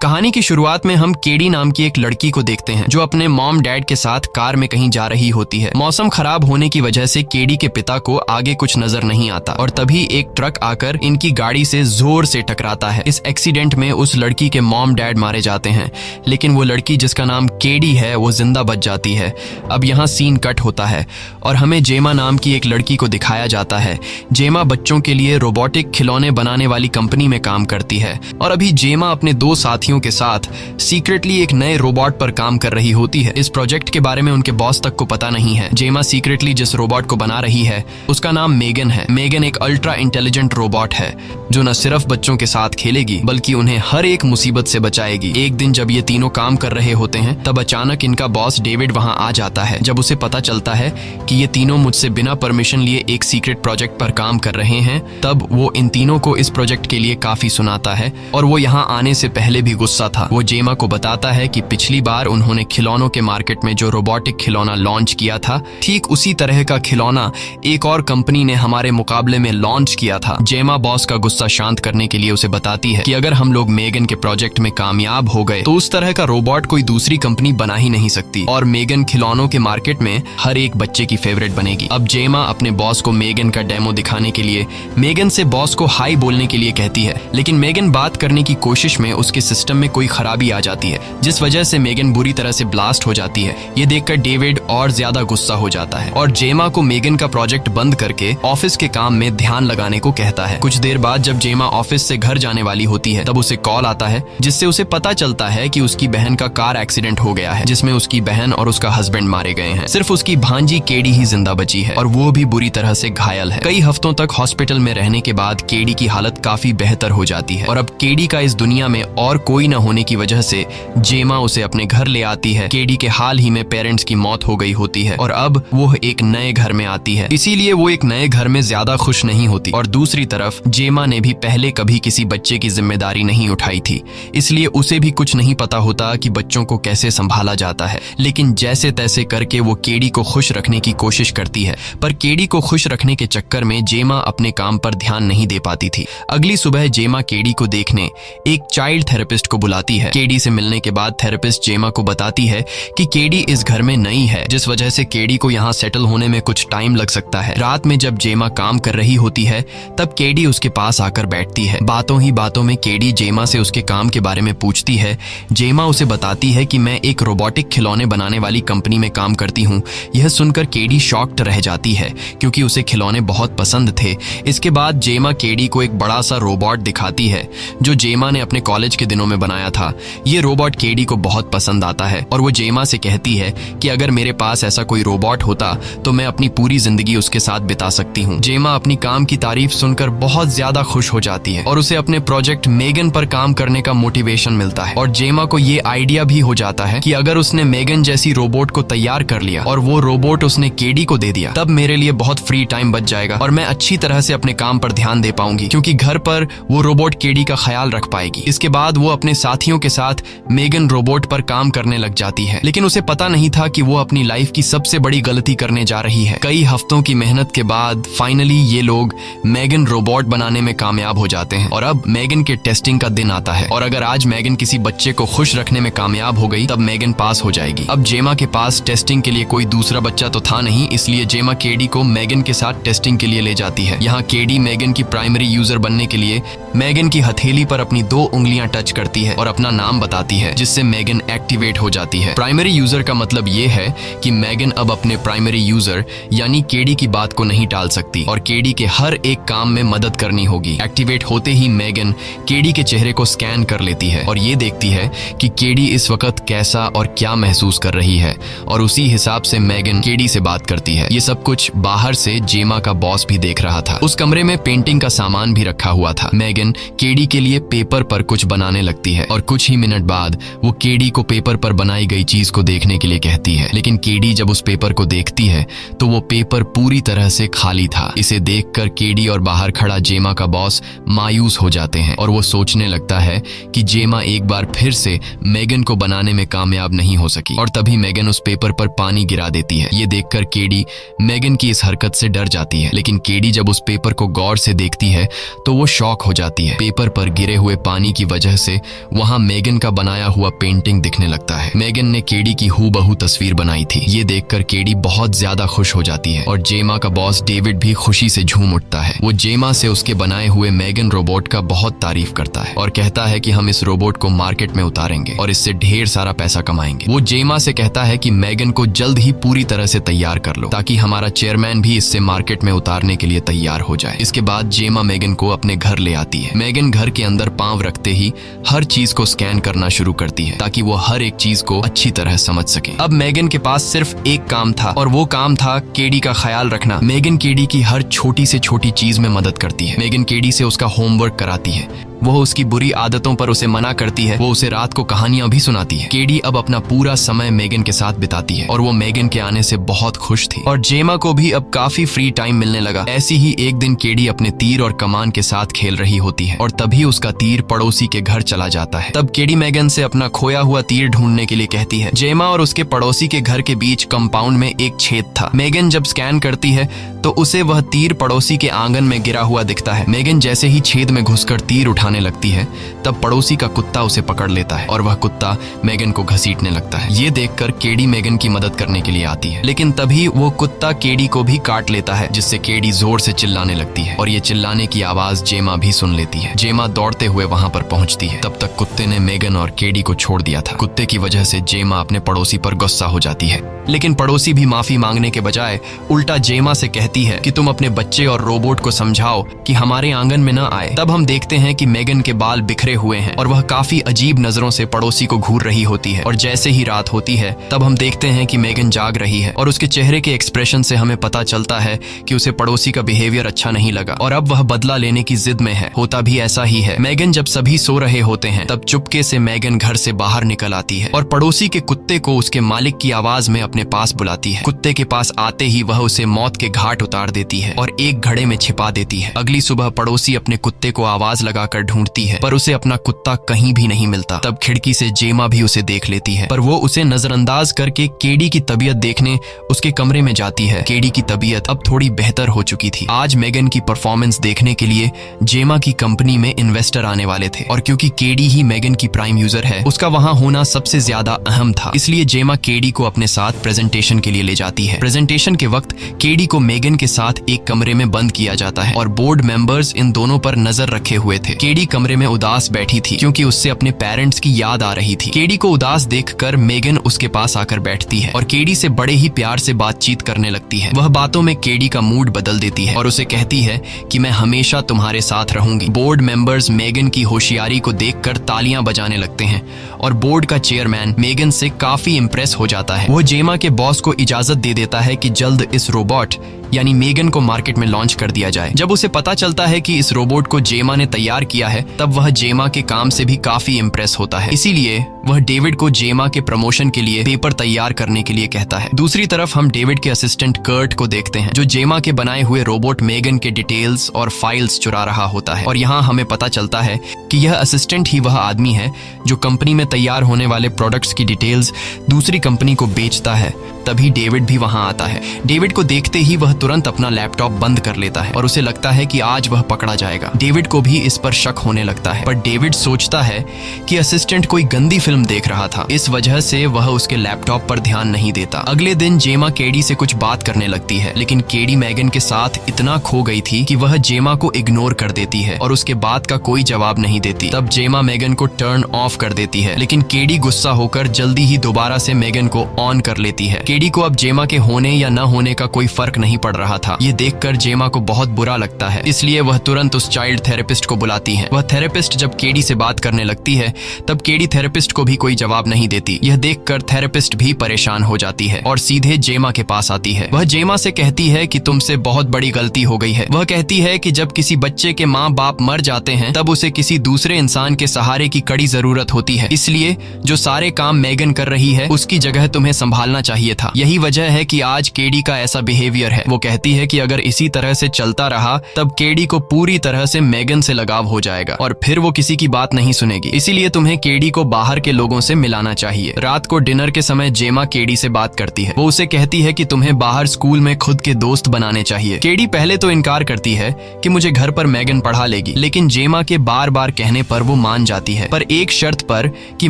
कहानी की शुरुआत में हम केडी नाम की एक लड़की को देखते हैं जो अपने मॉम डैड के साथ कार में कहीं जा रही होती है। मौसम खराब होने की वजह से केडी के पिता को आगे कुछ नजर नहीं आता और तभी एक ट्रक आकर इनकी गाड़ी से जोर से टकराता है। इस एक्सीडेंट में उस लड़की के मॉम डैड मारे जाते हैं, लेकिन वो लड़की जिसका नाम केडी है वो जिंदा बच जाती है। अब यहाँ सीन कट होता है और हमें जेमा नाम की एक लड़की को दिखाया जाता है। जेमा बच्चों के लिए रोबोटिक खिलौने बनाने वाली कंपनी में काम करती है और अभी जेमा अपने दो साथियों के साथ सीक्रेटली एक नए रोबोट पर काम कर रही होती है। इस प्रोजेक्ट के बारे में उनके बॉस तक को पता नहीं है। जेमा सीक्रेटली जिस रोबोट को बना रही है उसका नाम मेगन है। मेगन एक अल्ट्रा इंटेलिजेंट रोबोट है जो न सिर्फ बच्चों के साथ खेलेगी बल्कि उन्हें हर एक मुसीबत से बचाएगी। एक दिन जब ये तीनों काम कर रहे होते हैं तब अचानक इनका बॉस डेविड वहां आ जाता है। जब उसे पता चलता है कि ये तीनों मुझसे बिना परमिशन लिए एक सीक्रेट प्रोजेक्ट पर काम कर रहे हैं तब वो इन तीनों को इस प्रोजेक्ट के लिए काफी सुनाता है और वो यहाँ आने से पहले भी गुस्सा था। वो जेमा को बताता है कि पिछली बार उन्होंने खिलौनों के मार्केट में जो रोबोटिक खिलौना लॉन्च किया था ठीक उसी तरह का खिलौना एक और कंपनी ने हमारे मुकाबले में लॉन्च किया था। जेमा बॉस का गुस्सा शांत करने के लिए उसे बताती है कि अगर हम लोग मेगन के प्रोजेक्ट में कामयाब हो गए तो उस तरह का रोबोट कोई दूसरी कंपनी बना ही नहीं सकती और मेगन खिलौनों के मार्केट में हर एक बच्चे की फेवरेट बनेगी। अब जेमा अपने बॉस को मेगन का डेमो दिखाने के लिए मेगन से बॉस को हाई बोलने के लिए कहती है, लेकिन मेगन बात करने की कोशिश में उसके सिस्टम में कोई खराबी आ जाती है जिस वजह से मेगन बुरी तरह से ब्लास्ट हो जाती है। ये देखकर डेविड और ज्यादा गुस्सा हो जाता है और जेमा को मेगन का प्रोजेक्ट बंद करके ऑफिस के काम में ध्यान लगाने को कहता है। कुछ देर बाद जब जेमा ऑफिस से घर जाने वाली होती है तब उसे कॉल आता है जिससे उसे पता चलता है कि उसकी बहन का कार एक्सीडेंट हो गया है जिसमें उसकी बहन और उसका हस्बैंड मारे गए हैं। सिर्फ उसकी भांजी केडी ही जिंदा बची है और वो भी बुरी तरह से घायल है। कई हफ्तों तक हॉस्पिटल में रहने के बाद केडी की हालत काफी बेहतर हो जाती है और अब केडी का इस दुनिया में और कोई न होने की वजह से जेमा उसे अपने घर ले आती है। केडी के हाल ही में पेरेंट्स की मौत हो गई होती है और अब वो एक नए घर में आती है, इसीलिए वो एक नए घर में ज्यादा खुश नहीं होती। और दूसरी तरफ जेमा ने भी पहले कभी किसी बच्चे की जिम्मेदारी नहीं उठाई थी, इसलिए उसे भी कुछ नहीं पता होता कि बच्चों को कैसे संभाला जाता है। लेकिन जैसे तैसे करके वो केडी को खुश रखने की कोशिश करती है, पर केडी को खुश रखने के चक्कर में जेमा अपने काम पर ध्यान नहीं दे पाती थी। अगली सुबह जेमा केडी को देखने एक चाइल्ड थेरेपिस्ट को बुलाती है। केडी से मिलने के बाद थेरेपिस्ट जेमा को बताती है कि केडी इस घर में नई है जिस वजह से केडी को यहाँ सेटल होने में कुछ टाइम लग सकता है। रात में जब जेमा काम कर रही होती है तब केडी उसके पास आकर बैठती है। बातों ही बातों में केडी जेमा से उसके काम के बारे में पूछती है। जेमा उसे बताती है कि मैं एक रोबोटिक खिलौने बनाने वाली कंपनी में काम करती हूँ। यह सुनकर केडी शॉक्ड रह जाती है क्योंकि उसे खिलौने बहुत पसंद थे। इसके बाद जेमा केडी को एक बड़ा सा रोबोट दिखाती है जो जेमा ने अपने कॉलेज के दिनों में बनाया था। ये रोबोट केडी को बहुत पसंद आता है और वो जेमा से कहती है कि अगर मेरे पास ऐसा कोई रोबोट होता तो मैं अपनी पूरी जिंदगी उसके साथ बिता सकती हूँ। जेमा अपनी काम की तारीफ सुनकर बहुत ज्यादा खुश हो जाती है और उसे अपने प्रोजेक्ट मेगन पर काम करने का मोटिवेशन मिलता है और जेमा को ये आइडिया भी हो जाता है कि अगर उसने मेगन जैसी रोबोट को तैयार कर लिया और वो रोबोट उसने केडी को दे दिया तब मेरे लिए बहुत फ्री टाइम बच जाएगा और मैं अच्छी तरह से अपने काम पर ध्यान दे पाऊंगी क्योंकि घर पर वो रोबोट केडी का ख्याल रख पाएगी। इसके बाद वो अपने साथियों के साथ मेगन रोबोट पर काम करने लग जाती है, लेकिन उसे पता नहीं था कि वो अपनी लाइफ की सबसे बड़ी गलती करने जा रही है। कई हफ्तों की मेहनत के बाद फाइनली ये लोग मेगन रोबोट बनाने में कामयाब हो जाते हैं और अब मेगन के टेस्टिंग का दिन आता है और अगर आज मेगन किसी बच्चे को खुश रखने में कामयाब हो गई तब मेगन पास हो जाएगी। अब जेमा के पास टेस्टिंग के लिए कोई दूसरा बच्चा तो था नहीं, इसलिए जेमा केडी को मेगन के साथ टेस्टिंग के लिए ले जाती है। यहाँ केडी मेगन की प्राइमरी यूजर बनने के लिए मेगन की हथेली पर अपनी 2 उंगलियां टच करती है और अपना नाम बताती है जिससे मेगन एक्टिवेट हो जाती है। प्राइमरी यूजर का मतलब ये है कि मेगन अब अपने प्राइमरी यूजर यानी केडी की बात को नहीं टाल सकती और केडी के हर एक काम में मदद करनी होगी। एक्टिवेट होते ही मेगन केडी के चेहरे को स्कैन कर लेती है और ये देखती है कि केडी इस वक्त कैसा और क्या महसूस कर रही है और उसी हिसाब से मेगन केडी से बात करती है। ये सब कुछ बाहर से जेमा का बॉस भी देख रहा था। उस कमरे में पेंटिंग का सामान भी रखा हुआ था। मेगन केडी के लिए पेपर पर कुछ बनाने लगती है और कुछ ही मिनट बाद वो केडी को पेपर पर बनाई गई चीज को देखने के लिए कहती है, लेकिन केडी जब उस पेपर को देखती है तो वो पेपर पूरी तरह से खाली था। इसे देखकर केडी और बाहर खड़ा जेमा का बॉस मायूस हो जाते हैं और वो सोचने लगता है कि जेमा एक बार फिर से मेगन को बनाने में कामयाब नहीं हो सकी और तभी मेगन उस पेपर पर पानी गिरा देती है। ये देखकर केडी मेगन की इस हरकत से डर जाती है, लेकिन केडी जब उस पेपर को गौर से देखती है तो वो शॉक हो जाती जाती है। पेपर पर गिरे हुए पानी की वजह से वहाँ मेगन का बनाया हुआ पेंटिंग दिखने लगता है। मेगन ने केडी की हूबहू तस्वीर बनाई थी। ये देखकर केडी बहुत ज्यादा खुश हो जाती है और जेमा का बॉस डेविड भी खुशी से झूम उठता है। वो जेमा से उसके बनाए हुए मेगन रोबोट का बहुत तारीफ करता है और कहता है कि हम इस रोबोट को मार्केट में उतारेंगे और इससे ढेर सारा पैसा कमाएंगे। वो जेमा से कहता है कि मेगन को जल्द ही पूरी तरह से तैयार कर लो ताकि हमारा चेयरमैन भी इससे मार्केट में उतारने के लिए तैयार हो जाए। इसके बाद जेमा मेगन को अपने घर ले आती है। मेगन घर के अंदर पांव रखते ही हर चीज को स्कैन करना शुरू करती है ताकि वो हर एक चीज को अच्छी तरह समझ सके। अब मेगन के पास सिर्फ एक काम था और वो काम था केडी का ख्याल रखना। मेगन केडी की हर छोटी से छोटी चीज में मदद करती है। मेगन केडी से उसका होमवर्क कराती है, वो उसकी बुरी आदतों पर उसे मना करती है, वो उसे रात को कहानियां भी सुनाती है। केडी अब अपना पूरा समय मेगन के साथ बिताती है और वो मेगन के आने से बहुत खुश थी और जेमा को भी अब काफी फ्री टाइम मिलने लगा। ऐसी ही एक दिन केडी अपने तीर और कमान के साथ खेल रही होती है और तभी उसका तीर पड़ोसी के घर चला जाता है। तब केडी मेगन से अपना खोया हुआ तीर ढूंढने के लिए कहती है। जेमा और उसके पड़ोसी के घर के बीच कंपाउंड में एक छेद था। मेगन जब स्कैन करती है तो उसे वह तीर पड़ोसी के आंगन में गिरा हुआ दिखता है। मेगन जैसे ही छेद में घुसकर तीर उठाने लगती है तब पड़ोसी का कुत्ता उसे पकड़ लेता है और वह कुत्ता मेगन को घसीटने लगता है। ये देखकर केडी मेगन की मदद करने के लिए आती है, लेकिन तभी वो कुत्ता केडी को भी काट लेता है जिससे केडी जोर से चिल्लाने लगती है और ये चिल्लाने की आवाज जेमा भी सुन लेती है। जेमा दौड़ते हुए वहां पर पहुंचती है। तब तक कुत्ते ने मेगन और केडी को छोड़ दिया था। कुत्ते की वजह से जेमा अपने पड़ोसी पर गुस्सा हो जाती है, लेकिन पड़ोसी भी माफी मांगने के बजाय उल्टा जेमा से कहती है कि तुम अपने बच्चे और रोबोट को समझाओ कि हमारे आंगन में न आए। तब हम देखते हैं कि मेगन के बाल बिखरे हुए हैं और वह काफी अजीब नजरों से पड़ोसी को घूर रही होती है और जैसे ही रात होती है तब हम देखते हैं कि मेगन जाग रही है और उसके चेहरे के एक्सप्रेशन से हमें पता चलता है कि उसे पड़ोसी का बिहेवियर अच्छा नहीं लगा और अब वह बदला लेने की जिद में है। होता भी ऐसा ही है। मेगन जब सभी सो रहे होते हैं तब चुपके से मेगन घर से बाहर निकल आती है और पड़ोसी के कुत्ते को उसके मालिक की आवाज में अपने पास बुलाती है। कुत्ते के पास आते ही वह उसे मौत के घाट उतार देती है और एक घड़े में छिपा देती है। अगली सुबह पड़ोसी अपने कुत्ते को आवाज लगाकर ढूंढती है पर उसे अपना कुत्ता कहीं भी नहीं मिलता। तब खिड़की से जेमा भी उसे देख लेती है पर वो उसे नजरअंदाज करके केडी की तबीयत देखने उसके कमरे में जाती है। केडी की तबीयत अब थोड़ी बेहतर हो चुकी थी। आज मेगन की परफॉर्मेंस देखने के लिए जेमा की कंपनी में इन्वेस्टर आने वाले थे और क्योंकि केडी ही मेगन की प्राइम यूजर है उसका वहां होना सबसे ज्यादा अहम था, इसलिए जेमा केडी को अपने साथ प्रेजेंटेशन के लिए ले जाती है। प्रेजेंटेशन के वक्त केडी को मेगन के साथ एक कमरे में बंद किया जाता है और बोर्ड मेंबर्स इन दोनों पर नजर रखे हुए थे। केडी कमरे में उदास बैठी थी क्योंकि उससे अपने पेरेंट्स की याद आ रही थी। केडी को उदास देखकर मेगन उसके पास आकर बैठती है और केडी से बड़े ही प्यार से बातचीत करने लगती है। वह बातों में केडी का मूड बदल देती है और उसे कहती है कि मैं हमेशा तुम्हारे साथ रहूंगी। बोर्ड मेंबर्स मेगन की होशियारी को देखकर तालियां बजाने लगते हैं और बोर्ड का चेयरमैन मेगन से काफी इंप्रेस हो जाता है। वो जेमा के बॉस को इजाजत दे देता है कि जल्द इस रोबोट यानी मेगन को मार्केट में लॉन्च कर दिया जाए। जब उसे पता चलता है कि इस रोबोट को जेमा ने तैयार किया है तब वह जेमा के काम से भी काफी इंप्रेस होता है, इसीलिए वह डेविड को जेमा के प्रमोशन के लिए पेपर तैयार करने के लिए कहता है। दूसरी तरफ हम डेविड के असिस्टेंट कर्ट को देखते हैं जो जेमा के बनाए हुए रोबोट मेगन के डिटेल्स और फाइल्स चुरा रहा होता है और यहाँ हमें पता चलता है कि यह असिस्टेंट ही वह आदमी है जो कंपनी में तैयार होने वाले प्रोडक्ट्स की डिटेल्स दूसरी कंपनी को बेचता है। तभी डेविड भी वहां आता है। डेविड को देखते ही वह तुरंत अपना लैपटॉप बंद कर लेता है और उसे लगता है कि आज वह पकड़ा जाएगा। डेविड को भी इस पर शक होने लगता है पर डेविड सोचता है कि असिस्टेंट कोई गंदी फिल्म देख रहा था, इस वजह से वह उसके लैपटॉप पर ध्यान नहीं देता। अगले दिन जेमा केडी से कुछ बात करने लगती है लेकिन केडी मेगन के साथ इतना खो गई थी कि वह जेमा को इग्नोर कर देती है और उसके बात का कोई जवाब नहीं देती। तब जेमा मेगन को टर्न ऑफ कर देती है लेकिन केडी गुस्सा होकर जल्दी ही दोबारा से मेगन को ऑन कर लेती है। केडी को अब जेमा के होने या न होने का कोई फर्क नहीं पड़ रहा था। ये देखकर जेमा को बहुत बुरा लगता है, इसलिए वह तुरंत उस चाइल्ड थेरेपिस्ट को बुलाती है। वह थेरेपिस्ट जब केडी से बात करने लगती है तब केडी थेरेपिस्ट को भी कोई जवाब नहीं देती। यह देखकर थेरेपिस्ट भी परेशान हो जाती है और सीधे जेमा के पास आती है। वह जेमा से कहती है कि तुमसे बहुत बड़ी गलती हो गई है। वह कहती है कि जब किसी बच्चे के माँ बाप मर जाते हैं तब उसे किसी दूसरे इंसान के सहारे की कड़ी जरूरत होती है, इसलिए जो सारे काम मेगन कर रही है उसकी जगह तुम्हें संभालना चाहिए था। यही वजह है कि आज केडी का ऐसा बिहेवियर है। वो कहती है कि अगर इसी तरह से चलता रहा तब केडी को पूरी तरह से मेगन से लगाव हो जाएगा और फिर वो किसी की बात नहीं सुनेगी। इसीलिए तुम्हें केडी को बाहर के लोगों से मिलाना चाहिए। रात को डिनर के समय जेमा केडी से बात करती है। वो उसे कहती है कि तुम्हें बाहर स्कूल में खुद के दोस्त बनाने चाहिए। केडी पहले तो इनकार करती है कि मुझे घर पर मेगन पढ़ा लेगी, लेकिन जेमा के बार बार कहने पर वो मान जाती है, पर एक शर्त पर कि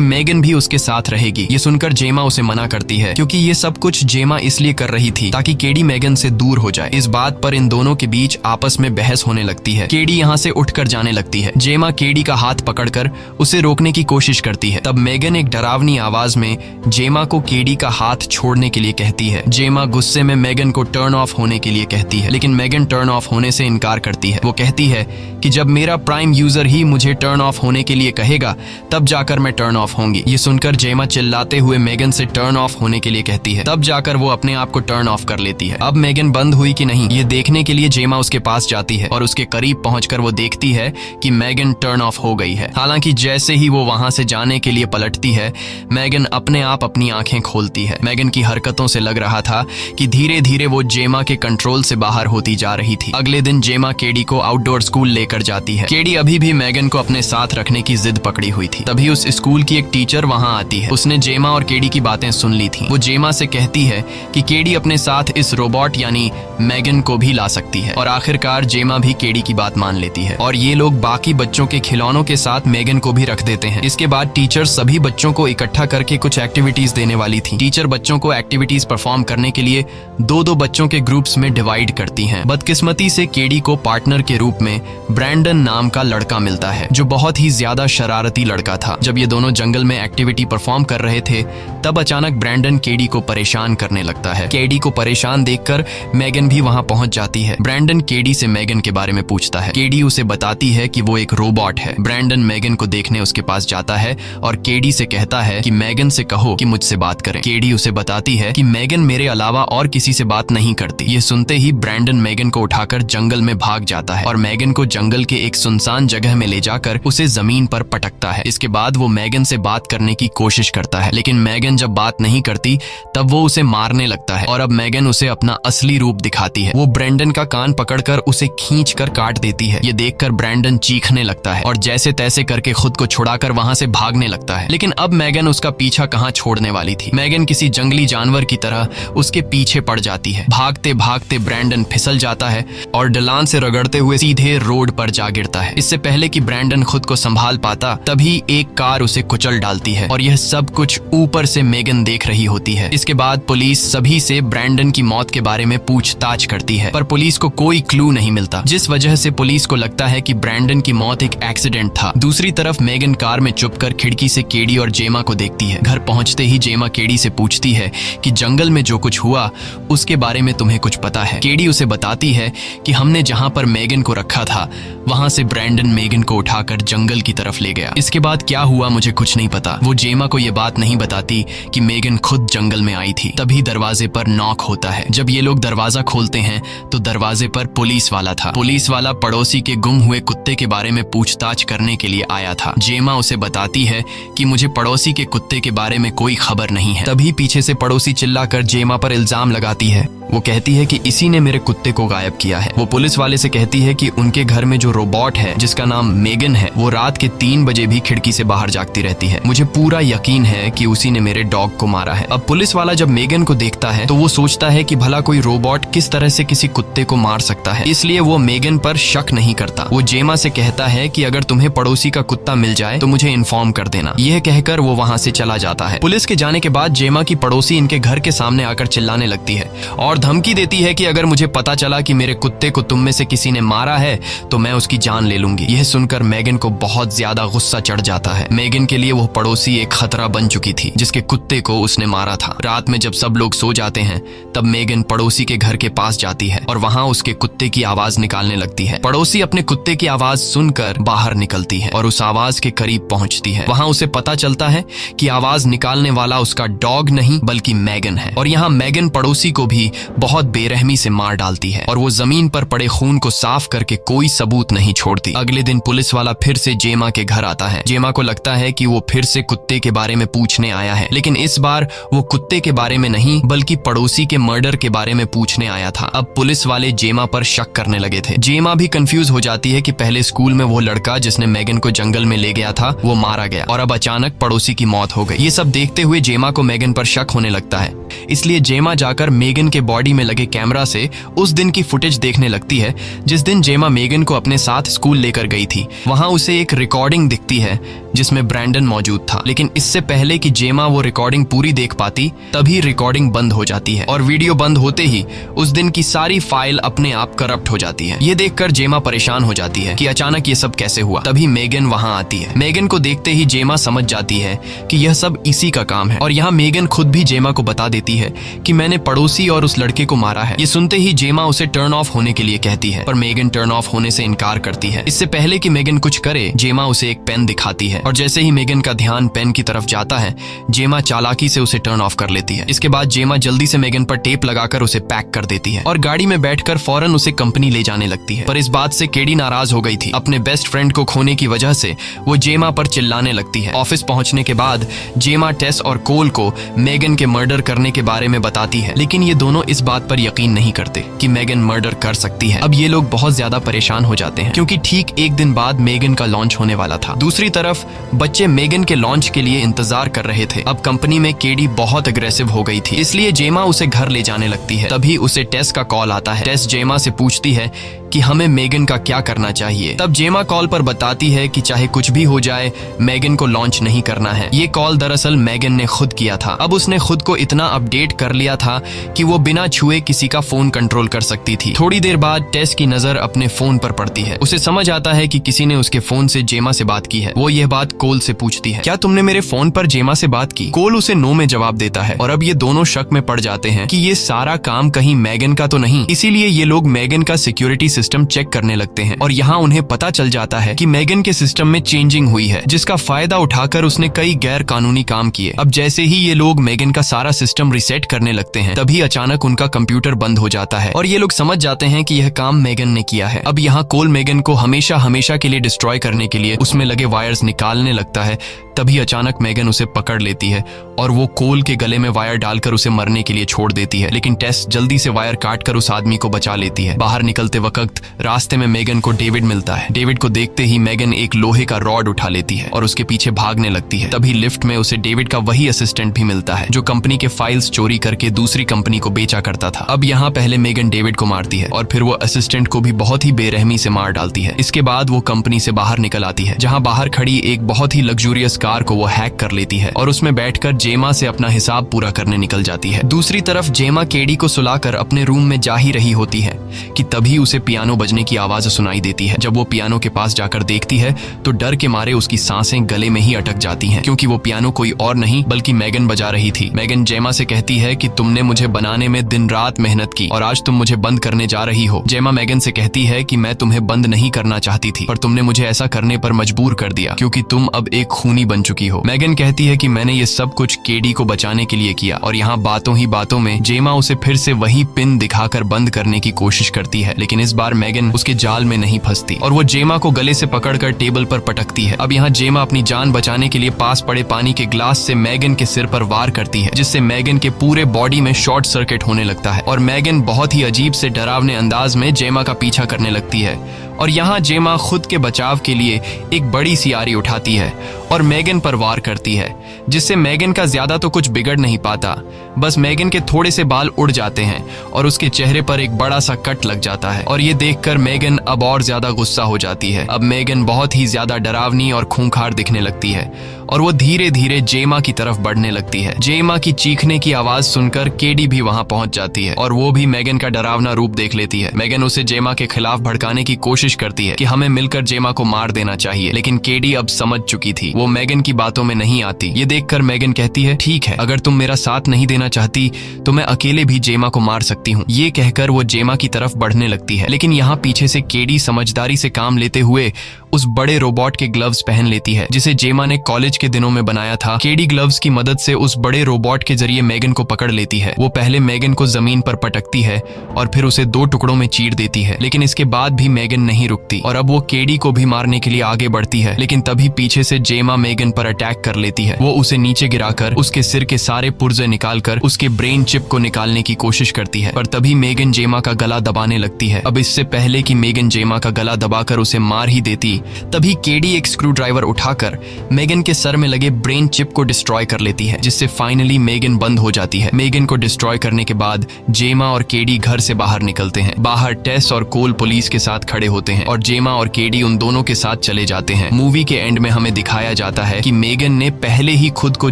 मेगन भी उसके साथ रहेगी। ये सुनकर जेमा उसे मना करती है क्योंकि ये सब कुछ जेमा इसलिए कर रही थी ताकि केडी मेगन से दूर हो जाए। इस बात पर इन दोनों के बीच आपस में बहस होने लगती है। केडी यहाँ से उठकर जाने लगती है। जेमा केडी का हाथ पकड़कर उसे रोकने की कोशिश करती है। तब मेगन एक डरावनी आवाज में जेमा को केडी का हाथ छोड़ने के लिए कहती है। जेमा गुस्से में मेगन को टर्न ऑफ होने के लिए कहती है, लेकिन मेगन टर्न ऑफ होने से इनकार करती है। वो कहती है कि जब मेरा प्राइम यूजर ही मुझे टर्न ऑफ होने के लिए कहेगा तब जाकर मैं टर्न ऑफ होंगी। ये सुनकर जेमा चिल्लाते हुए मेगन से टर्न ऑफ होने के लिए कहती है। तब जाकर वो अपने आप को टर्न ऑफ कर लेती है। अब मेगन बंद हुई कि नहीं ये देखने के लिए जेमा उसके पास जाती है और उसके करीब पहुंचकर वो देखती है कि मेगन टर्न ऑफ हो गई है। हालांकि जैसे ही वो वहां से जाने के लिए पलटती है, मेगन अपने आप अपनी आंखें खोलती है। मेगन की हरकतों से लग रहा था कि धीरे धीरे वो जेमा के कंट्रोल से बाहर होती जा रही थी। अगले दिन जेमा केडी को आउटडोर स्कूल लेकर जाती है। केडी अभी भी मेगन को अपने साथ रखने की जिद पकड़ी हुई थी। तभी उस स्कूल की एक टीचर वहां आती है। उसने जेमा और केडी की बातें सुन ली थी। वो जेमा से कहती है कि केडी अपने साथ इस रोबोट यानी मेगन को भी ला सकती है और आखिरकार जेमा भी केडी की बात मान लेती है और ये लोग बाकी बच्चों के खिलौनों के साथ मेगन को भी रख देते हैं। इसके बाद टीचर सभी बच्चों को इकट्ठा करके कुछ एक्टिविटीज देने वाली थी। टीचर बच्चों को एक्टिविटीज परफॉर्म करने के लिए दो बच्चों के ग्रुप्स में डिवाइड करती हैं। बदकिस्मती से केडी को पार्टनर के रूप में ब्रैंडन नाम का लड़का मिलता है जो बहुत ही ज्यादा शरारती लड़का था। जब ये दोनों जंगल में एक्टिविटी परफॉर्म कर रहे थे तब अचानक ब्रैंडन केडी को परेशान करने लगता है। केडी को परेशान देखकर मेगन भी वहां पहुंच जाती है। ब्रैंडन केडी से मेगन के बारे में पूछता है। केडी उसे बताती है कि वो एक रोबोट है। ब्रैंडन मेगन को देखने उसके पास जाता है और केडी से कहता है कि मेगन से कहो कि मुझसे बात करें। केडी उसे बताती है कि मेगन मेरे अलावा और किसी से बात नहीं करती। ये सुनते ही ब्रैंडन मेगन को उठाकर जंगल में भाग जाता है और मेगन को जंगल के एक सुनसान जगह में ले जाकर उसे जमीन पर पटकता है। इसके बाद वो मेगन से बात करने की कोशिश करता है, लेकिन मेगन जब बात नहीं करती तब वो उसे मारने लगता है और अब मेगन उसे अपना असली रूप दिखाती है। वो ब्रैंडन का कान पकड़कर उसे खींचकर काट देती है। ये देखकर ब्रैंडन चीखने लगता है और जैसे तैसे करके खुद को छुड़ाकर वहां से भागने लगता है, लेकिन अब मेगन उसका पीछा कहां छोड़ने वाली थी। मेगन किसी जंगली जानवर की तरह उसके पीछे पड़ जाती है। भागते भागते ब्रैंडन फिसल जाता है और ढलान से रगड़ते हुए सीधे रोड पर जा गिरता है। इससे पहले कि ब्रैंडन खुद को संभाल पाता तभी एक कार उसे कुचल डालती है और यह सब कुछ ऊपर से मेगन देख रही होती है। इसके बाद पुलिस सभी से ब्रैंडन की मौत के बारे में पूछताछ करती है, पर पुलिस को कोई क्लू नहीं मिलता, जिस वजह से पुलिस को लगता है कि ब्रैंडन की मौत एक एक्सीडेंट था। दूसरी तरफ मेगन कार में चुपकर खिड़की से केडी और जेमा को देखती है। घर पहुंचते ही जेमा केडी से पूछती है कि जंगल में जो कुछ हुआ उसके बारे में तुम्हें कुछ पता है। केडी उसे बताती है कि हमने जहां पर मेगन को रखा था वहां से ब्रैंडन मेगन को उठाकर जंगल की तरफ ले गया। इसके बाद क्या हुआ मुझे कुछ नहीं पता। वो जेमा को यह बात नहीं बताती कि मेगन खुद जंगल में आई थी। तभी दरवाजे पर नॉक होता है। जब ये लोग दरवाजा खोलते हैं तो दरवाजे पर पुलिस वाला था। पुलिस वाला पड़ोसी के गुम हुए कुत्ते के बारे में पूछताछ करने के लिए आया था। जेमा उसे बताती है कि मुझे पड़ोसी के कुत्ते के बारे में कोई खबर नहीं है। तभी पीछे से पड़ोसी चिल्लाकर जेमा पर इल्जाम लगाती है। वो कहती है कि इसी ने मेरे कुत्ते को गायब किया है। वो पुलिस वाले से कहती है कि उनके घर में जो रोबोट है जिसका नाम मेगन है वो रात के 3 बजे भी खिड़की से बाहर जागती रहती है। मुझे पूरा यकीन है कि उसी ने मेरे डॉग को मारा है। अब पुलिस वाला जब मेगन को देखता है तो वो सोचता है कि भला कोई रोबोट किस तरह से किसी कुत्ते को मार सकता है, इसलिए वो मेगन पर शक नहीं करता। वो जेमा से कहता है कि अगर तुम्हें पड़ोसी का कुत्ता मिल जाए तो मुझे इन्फॉर्म कर देना। यह कहकर वो वहां से चला जाता है। पुलिस के जाने के बाद जेमा की पड़ोसी इनके घर के सामने आकर चिल्लाने लगती है और धमकी देती है कि अगर मुझे पता चला कि मेरे कुत्ते को तुम में से किसी ने मारा है तो मैं उसकी जान ले लूंगी। यह सुनकर मेगन को बहुत ज्यादा गुस्सा चढ़ जाता है। मेगन के लिए वो पड़ोसी एक खतरा बन चुकी थी जिसके कुत्ते को उसने मारा था। रात में जब सब लोग सो जाते हैं तब मेगन पड़ोसी के घर के पास जाती है और वहां उसके कुत्ते की आवाज निकालने लगती है। पड़ोसी अपने कुत्ते की आवाज सुनकर बाहर निकलती है और उस आवाज के करीब पहुंचती है। वहां उसे पता चलता है कि आवाज निकालने वाला उसका डॉग नहीं बल्कि मेगन है और यहाँ मेगन पड़ोसी को भी बहुत बेरहमी से मार डालती है और वो जमीन पर पड़े खून को साफ करके कोई सबूत नहीं छोड़ती। अगले दिन पुलिस वाला फिर से जेमा के घर आता है। जेमा को लगता है कि वो फिर से कुत्ते के बारे में पूछने आया है, लेकिन इस बार वो कुत्ते के बारे में नहीं बल्कि पड़ोसी के मर्डर के बारे में पूछने आया था। अब पुलिस वाले जेमा पर शक करने लगे थे। जेमा भी कंफ्यूज हो जाती है कि पहले स्कूल में वो लड़का जिसने मेगन को जंगल में ले गया था वो मारा गया और अब अचानक पड़ोसी की मौत हो गई। ये सब देखते हुए जेमा को मेगन पर शक होने लगता है, इसलिए जेमा जाकर मेगन के बॉडी में लगे कैमरा से उस दिन की फुटेज देखने लगती है जिस दिन जेमा मेगन को अपने साथ स्कूल लेकर गई थी। वहां उसे एक रिकॉर्डिंग दिखती है जिसमें ब्रैंडन मौजूद था, लेकिन इससे पहले कि जेमा वो रिकॉर्डिंग पूरी देख पाती तभी रिकॉर्डिंग बंद हो जाती है और वीडियो बंद होते ही उस दिन की सारी फाइल अपने आप करप्ट हो जाती है। ये देखकर जेमा परेशान हो जाती है कि अचानक ये सब कैसे हुआ। तभी मेगन वहां आती है। मेगन को देखते ही जेमा समझ जाती है कि यह सब इसी का काम है और यहाँ मेगन खुद भी जेमा को बता देती है कि मैंने पड़ोसी और उस लड़के को मारा है। ये सुनते ही जेमा उसे टर्न ऑफ होने के लिए कहती है, पर मेगन टर्न ऑफ होने से इनकार करती है। इससे पहले कि मेगन कुछ करे, जेमा उसे एक पेन दिखाती है और जैसे ही मेगन का ध्यान पेन की तरफ जाता है, जेमा चालाकी से उसे टर्न ऑफ कर लेती है। इसके बाद जेमा जल्दी से मेगन पर टेप लगाकर उसे पैक कर देती है और गाड़ी में बैठकर फौरन उसे कंपनी ले जाने लगती है। पर इस बात से केडी नाराज हो गई थी। अपने बेस्ट फ्रेंड को खोने की वजह से वो जेमा पर चिल्लाने लगती है। ऑफिस पहुंचने के बाद जेमा टेस और कोल को मेगन के मर्डर करने के बारे में बताती है, लेकिन ये दोनों इस बात पर यकीन नहीं करते कि मेगन मर्डर कर सकती है। अब ये लोग बहुत ज्यादा परेशान हो जाते हैं क्योंकि ठीक एक दिन बाद मेगन का लॉन्च होने वाला था। दूसरी तरफ बच्चे मेगन के लॉन्च के लिए इंतजार कर रहे थे। अब कंपनी में केडी बहुत अग्रेसिव हो गई थी, इसलिए जेमा उसे घर ले जाने लगती है। तभी उसे टेस का कॉल आता है। टेस जेमा से पूछती है कि हमें मेगन का क्या करना चाहिए। तब जेमा कॉल पर बताती है कि चाहे कुछ भी हो जाए मेगन को लॉन्च नहीं करना है। ये कॉल दरअसल मेगन ने खुद किया था। अब उसने खुद को इतना अपडेट कर लिया था कि वो बिना छुए किसी का फोन कंट्रोल कर सकती थी। थोड़ी देर बाद टेस की नजर अपने फोन पर पड़ती है। उसे समझ आता है कि किसी ने उसके फोन से जेमा से बात की है। वो यह बात कोल से पूछती है, क्या तुमने मेरे फोन पर जेमा से बात की? कोल उसे नो में जवाब देता है और अब ये दोनों शक में पड़ जाते हैं कि ये सारा काम कहीं मेगन का तो नहीं। इसीलिए ये लोग मेगन का सिक्योरिटी सिस्टम चेक करने लगते हैं और यहाँ उन्हें पता चल जाता है कि मेगन के सिस्टम में चेंजिंग हुई है, जिसका फायदा उठाकर उसने कई गैर कानूनी काम किए। अब जैसे ही ये लोग मेगन का सारा सिस्टम रिसेट करने लगते हैं, तभी अचानक उनका कंप्यूटर बंद हो जाता है और ये लोग समझ जाते हैं कि यह काम मेगन ने किया है। अब यहाँ कोल मेगन को हमेशा हमेशा के लिए डिस्ट्रॉय करने के लिए उसमें लगे वायर्स निकालने लगता है। तभी अचानक मेगन उसे पकड़ लेती है और वो कोल के गले में वायर डालकर उसे मरने के लिए छोड़ देती है, लेकिन टेस जल्दी से वायर काटकर उस आदमी को बचा लेती है। बाहर निकलते वक्त रास्ते में मेगन को डेविड मिलता है। डेविड को देखते ही मेगन एक लोहे का रॉड उठा लेती है और उसके पीछे भागने लगती है। तभी लिफ्ट में उसे डेविड का वही असिस्टेंट भी मिलता है जो कंपनी के फाइल्स चोरी करके दूसरी कंपनी को बेचा करता था। अब यहाँ पहले मेगन डेविड को मारती है और फिर वो असिस्टेंट को भी बहुत ही बेरहमी से मार डालती है। इसके बाद वो कंपनी से बाहर निकल आती है, जहाँ बाहर खड़ी एक बहुत ही लग्जूरियस कार को वो हैक कर लेती है और उसमें बैठकर जेमा से अपना हिसाब पूरा करने निकल जाती है। दूसरी तरफ जेमा केडी को सुलाकर अपने रूम में जा ही रही होती है कि तभी उसे पियानो बजने की आवाज सुनाई देती है। जब वो पियानो के पास जाकर देखती है तो डर के मारे उसकी सांसें गले में ही अटक जाती हैं, क्योंकि वो पियानो कोई और नहीं बल्कि मेगन बजा रही थी। मेगन जेमा से कहती है कि तुमने मुझे बनाने में दिन रात मेहनत की और आज तुम मुझे बंद करने जा रही हो। जेमा मेगन से कहती है कि मैं तुम्हें बंद नहीं करना चाहती थी, पर तुमने मुझे ऐसा करने पर मजबूर कर दिया क्योंकि तुम अब एक खूनी बन चुकी हो। मेगन कहती है कि मैंने ये सब कुछ केडी को बचाने के लिए किया और यहाँ बातों ही बातों में जेमा उसे फिर से वही पिन दिखाकर बंद करने की कोशिश करती है, लेकिन इस बार मेगन उसके जाल में नहीं फंसती और वो जेमा को गले से पकड़कर टेबल पर पटकती है। अब यहाँ जेमा अपनी जान बचाने के लिए पास पड़े पानी के ग्लास से मेगन के सिर पर वार करती है, जिससे मेगन के पूरे बॉडी में शॉर्ट सर्किट होने लगता है और मेगन बहुत ही अजीब से डरावने अंदाज में जेमा का पीछा करने लगती है। और यहाँ जेमा खुद के बचाव के लिए एक बड़ी सी आरी उठाती है और मेगन पर वार करती है, जिससे मेगन का ज्यादा तो कुछ बिगड़ नहीं पाता, बस मेगन के थोड़े से बाल उड़ जाते हैं और उसके चेहरे पर एक बड़ा सा कट लग जाता है और ये देखकर मेगन अब और ज्यादा गुस्सा हो जाती है। अब मेगन बहुत ही ज्यादा डरावनी और खूंखार दिखने लगती है और वो धीरे धीरे जेमा की तरफ बढ़ने लगती है। जेमा की चीखने की आवाज सुनकर केडी भी वहां पहुंच जाती है और वो भी मेगन का डरावना रूप देख लेती है। मेगन उसे जेमा के खिलाफ भड़काने की कोशिश करती है कि हमें मिलकर जेमा को मार देना चाहिए, लेकिन केडी अब समझ चुकी थी, वो मेगन की बातों में नहीं आती। ये देखकर मेगन कहती है, ठीक है, अगर तुम मेरा साथ नहीं देना चाहती तो मैं अकेले भी जेमा को मार सकती हूँ। ये कहकर वो जेमा की तरफ बढ़ने लगती है, लेकिन यहाँ पीछे से केडी समझदारी से काम लेते हुए उस बड़े रोबोट के ग्लव्स पहन लेती है जिसे जेमा ने कॉलेज के दिनों में बनाया था। केडी ग्लव्स की मदद से उस बड़े रोबोट के जरिए मेगन को पकड़ लेती है। वो पहले मेगन को जमीन पर पटकती है और फिर उसे 2 टुकड़ों में चीर देती है, लेकिन इसके बाद भी मेगन नहीं रुकती और अब वो केडी को भी मारने के लिए आगे बढ़ती है। लेकिन तभी पीछे से जेमा मेगन पर अटैक कर लेती है। वो उसे नीचे गिराकर उसके सिर के सारे पुर्जे निकालकर उसके ब्रेन चिप को निकालने की कोशिश करती है, पर तभी मेगन जेमा का गला दबाने लगती है। अब इससे पहले कि मेगन जेमा का गला दबाकर उसे मार ही देती, तभी केडी एक स्क्रू ड्राइवर उठाकर मेगन के सर में लगे ब्रेन चिप को डिस्ट्रॉय कर लेती है, जिससे फाइनली मेगन बंद हो जाती है। मेगन को डिस्ट्रॉय करने के बाद जेमा और केडी घर से बाहर निकलते हैं। बाहर टेस और कोल पुलिस के साथ खड़े होते हैं और जेमा और केडी उन दोनों के साथ चले जाते हैं। मूवी के एंड में हमें दिखाया जाता है कि मेगन ने पहले ही खुद को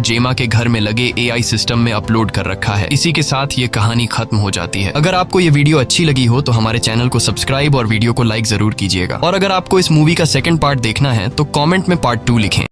जेमा के घर में लगे AI सिस्टम में अपलोड कर रखा है। इसी के साथ ये कहानी खत्म हो जाती है। अगर आपको ये वीडियो अच्छी लगी हो तो हमारे चैनल को सब्सक्राइब और वीडियो को लाइक जरूर कीजिएगा। और अगर आपको इस मूवी का सेकंड पार्ट देखना है तो कमेंट में पार्ट 2 लिखें।